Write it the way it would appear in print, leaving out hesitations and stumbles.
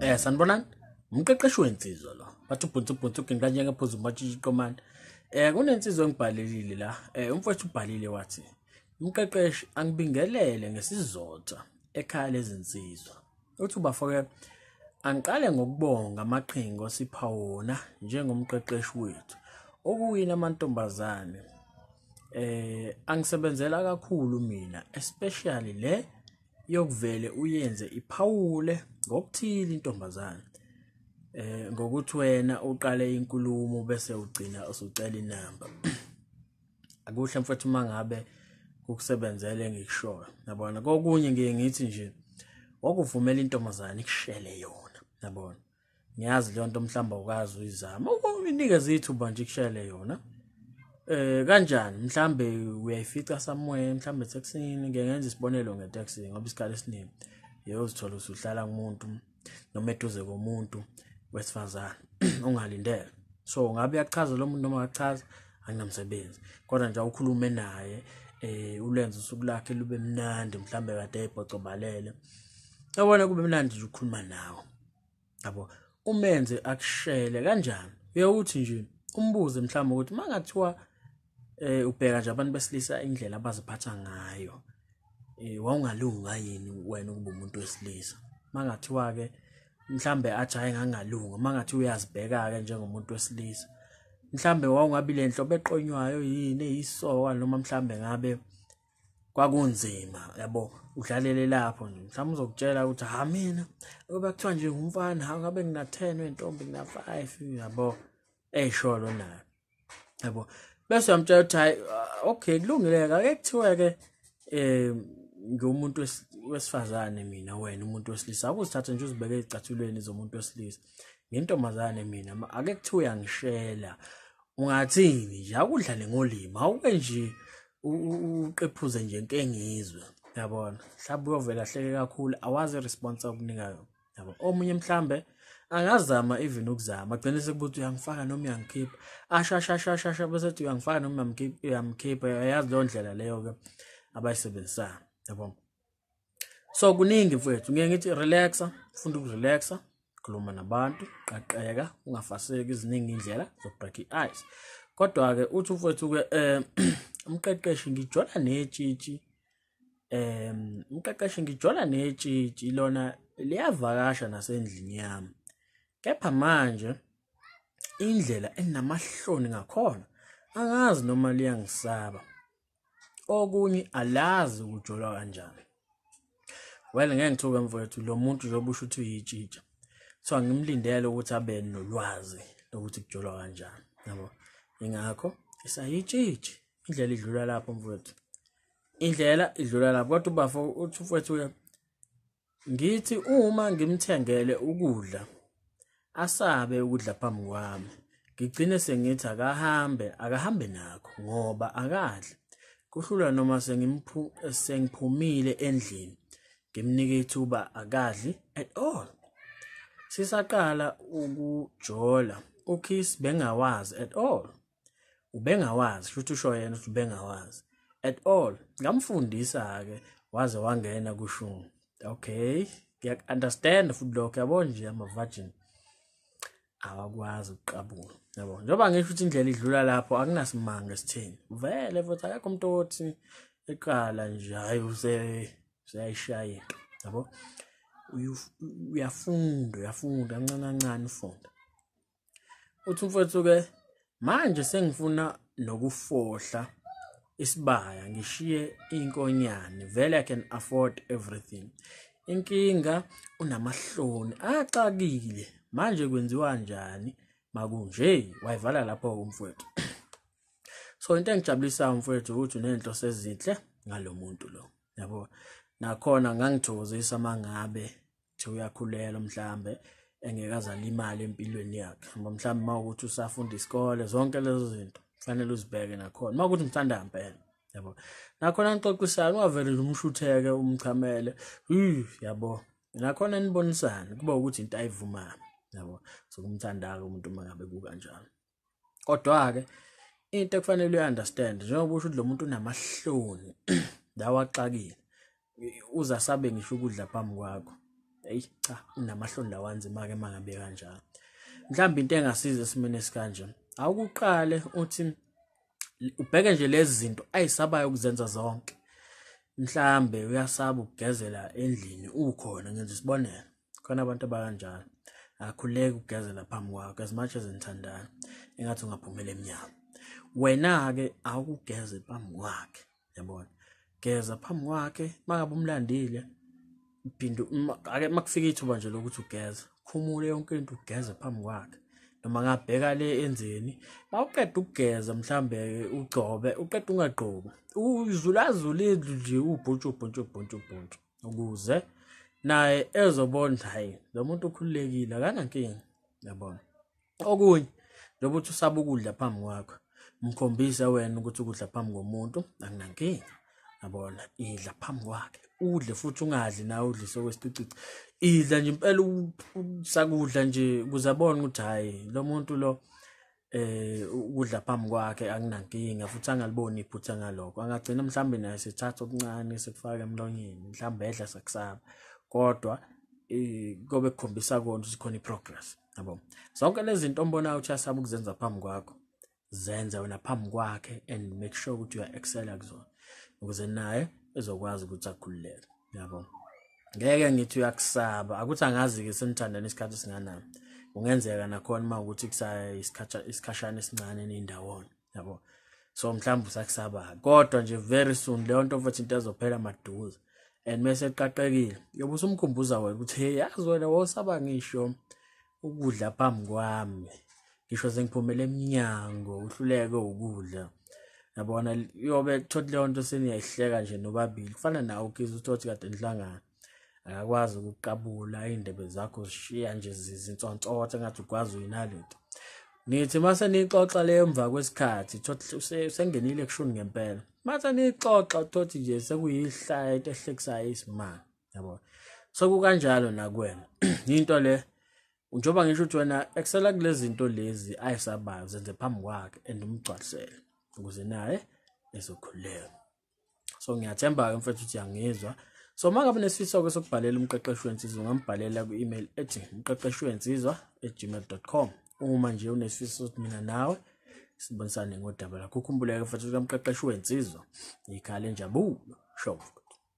Sanibonani, Mqeqeshi Wezinsizwa lo. Bathi ubhuntu ngikanje ngaphuzu matshitshi komanda. Kunensizwa engibhalelile la. Umfowethu ubhalile wathi, "Mqeqeshi angibingelele ngesizotha ekhaya lezinsizwa." Uthi ubafake angiqale ngokubonga amaqhinga osipha wona njengomqeqeshi wethu. Okuwina amantombazane. Angisebenzela kakhulu mina, especially le yokuvele uyenze iphawule ngokuthile intombazane. Ngokuthi wena uqale inkulumo bese ugcina usucela inamba. Akuhle mfowethu mangabe kukusebenzele ngikushoyo. Yabona kokunye ngiye ngithi nje wakuvumela intombazane ikushele yona. Yabona. Ngiyazi le nto mhlamba ukazi uyizama. Unikeze ithuba nje ikushele yona. Kanjani mhlambe uyayifica somewhere mhlambe taxini ngenza isibonelo ngetaxi ngoba isikhala esiningi uyozithola usuhlala kumuntu noma eduze komuntu wesifazane ungalindele. So ngabe uyachaza lo muntu noma akachaza anginamsebenzi kodwa nje ukhulume naye ulenze usuku lakhe lube mnandi mhlambe kade ebhocobalele. Yabona kube mnandi nje ukukhuluma nawe. Yabo umenze akushele kanjani uyawuthi nje umbuze mhlawumbe ukuthi mangathiwa ubheka nje abantu besilisa indlela abaziphatha ngayo wawungalunga yini wena ukuba umuntu wesilisa mangathiwa ke mhlambe athi hayi ngangalunga mangathi uyazibheka ke njengomuntu wesilisa mhlambe wawungabi lenhlobo eqonywayo yini eyisoka noma mhlambe ngabe kwakunzima yabo udlalele lapho nje mhlawumbe uzokutshela ukuthi ha mina ngoba kuthiwa nje umfana ha ngabe ngina 10 wentombi ngina 5 yabo eyisholo nayo yabo bese uyamtshela ukuthi hayi okay kulungile ake kuthiwa ke ngumuntu wesifazane mina wena umuntu wesilisa akuzithatha nje uzibeke ezicathulweni zomuntu wesilisa ngintomazane mina ake kuthiwa uyangishela ungathini nje akudlale ngolimi awuke nje uqephuze nje enkengizwe yabona mhlawumbe uyovela hleke kakhulu awazi response akuningayo yabo omunye mhlambe angazama even ukuzama agcine sekubuthi uyangifaka noma uyangikhipha ashashashashasha bese ethi uyangifaka noma uyamkhipha yazi lo ndlela leyo ke abayisebenzisana yabo. So kuningi mfowethu ngiye ngithi relaxa ufunda ukurelaxa khuluma nabantu qaqeka ungafaseki iziningi indlela zokubreak ice kodwa ke uthi mfowethu ke umqeqeshi ngijola netshitshi umqeqeshi ngijola netshitshi lona liyavakasha nasendlini yami kepha manje indlela enamahloni ngakhona angazi noma liyangisaba okunye alazi ukujola kanjani. Well ngeke ngithuke mfowethu lo muntu njengoba usho ukuthi uyitshitsha so ngimlindele ukuthi abe nolwazi lokuthi kujolwa kanjani yabo ingakho isayitshitshi indlela idlula lapho mfowethu indlela idlula lapho kodwa ubafo uthi mfowethu ngithi uma ngimthengele ukudla asabe ukudla phambi kwami ngigcine sengithi akahambe nakho ngoba akadli kuhlula noma sengiphumile endlini ngimnike ithuba akadli at all. Sisaqala ukujola uKiss bengawazi at all ubengawazi futhi usho yena ukuthi bengawazi at all ngamfundisa ke waze wangena kushungu. Okay ngiya understand futhi lokho yabo nje ama virgin awakwazi ukuqabula yabo njoba ngisho ukuthi indlela idlula lapho akunasimanga esitheni vele futhi akekho umuntu othi eqala nje hayi usayishaya yabo uyafunda kancane ufunda. Uthi mfowethu ke manje sengifuna nokufohla isibaya ngishiye inkonyane vele I can afford everything. Inkinga unamahloni axakile manje kwenziwa kanjani makunje wayivala lapho umfowethu. So into engijabulisa umfowethu ukuthi unento sezinhle ngalomuntu lo yabo nakhona ngangithokozisa mangabe thi uyakhulela mhlambe engekazala imali empilweni yakhe mhlambe mawukuthi usafunda isikole zonke lezo zinto kufanele uzibheke nakhona mawukuthi umthanda impela yabo nakhona nixoxisana ungavele umshutheke umchamele yabo nakhona nibonisana kuba ukuthi into ayivumayo yabo sokumthanda ke umuntu mangabe kukanjalo kodwa ke into ekufanele uunderstand njengoba usho lo muntu unamahloni lawa axakile uza sabe ngisho ukudla phambi kwakho eyi cha inamahloni lawanzima ke mangabe kanjalo. Mhlawumbe into engasiza esimene esikanje awukuqale uthi ubheke nje lezi zinto ayisabayo ukuzenza zonke. Mhlambe uyasaba ukugezela endlini ukhona ngenza isibonelo. Khona abantu abakanjalo akhuleka ukugezela phambi kwakho as much as nithandana engathi ungaphumela eminyango. Wena ke awukugeze phambi kwakhe, yabona. Geza phambi kwakhe mangabe umlandile uphinde ake makufika ithuba nje lokuthi ugeze khumule yonke into ugeze phambi kwakhe. Noma ngabheka le enzeni bawuqeda ukugeza mhlambe ugcobe uqeda ungagqobi uzulazule nje ubhuntshu ukuze naye ezobona hayi lo muntu ukhululekile akanankinga, yabona. Okunye njengoba uthi usaba ukudla phambi kwakho mkhombisa wena ukuthi ukudla phambi komuntu akunankinga, yabona. Idla phambi kwakhe udle futhi ungadli nawe udlise okwesicicici. Idla nje impela usakudla nje ukuze abone ukuthi hayi lo muntu lo ukudla phambi kwakhe akunankinga futhi angaliboni iphutha ngalokho. Angagcina mhlambe naye sethatha okuncane sekufaka emlonyeni mhlambe edla sakusaba kodwa kobe kukhombisa kona ukuthi khona iprogress, yabo. Zonke lezi zinto ombonayo ukuthi asaba ukuzenza phambi kwakho zenza wena phambi kwakhe and make sure ukuthi uya excel kuzona ukuze naye ezokwazi ukuthi akhululeke, yabo. Ngeke ngithi uyakusaba akuthi angazi ke senithandana isikhathi singanani. Kungenzeka nakhona mawukuthi kusaya isikhashana esincane nendawona, yabo. So mhlawumbe usakusaba kodwa nje very soon leyo nto futhi into ezophela maduze and mase eqaqekile yobe usumkhumbuza wena ukuthi hey yazi wena wosaba ngisho ukudla phambi kwami, ngisho sengiphumela eminyango uhluleke ukudla, yabona. Yobe thothi leyo nto seniyayihleka nje nobabili kufana nawe ukizwe uthi kade nihlangana akakwazi ukuqabula indebe zakho zishiya nje zinsontsothe ngathi ukwazi uyinalento. Nithi mase nixoxa le emva kwesikhathi thothi sengenile kushuni ngempela. Mase nixoxa thothi nje sekuyihlaya into ehlekisayo isimanga, yabo. So kukanjalo nakwena into le njoba ngisho ukuthi wena excela kulezi zinto lezi ayisabayo zenze phambi kwakhe and umgcwalisele ukuze naye ezokhuleka. So ngiyathemba ke mfethu ukuthi uyangizwa. So mangabe nesifiso sokubhalela umqeqeshi wensizwa ungambhalela ku-email ethi mqeqeshiwezinsizwa@gmail.com. Uma nje unesifiso ukuthi mina nawe sibonisane ngodaba lakho. Ukhumbuleke futhi ukuthi umqeqeshi wensizwa ikhaya lenjabulo show.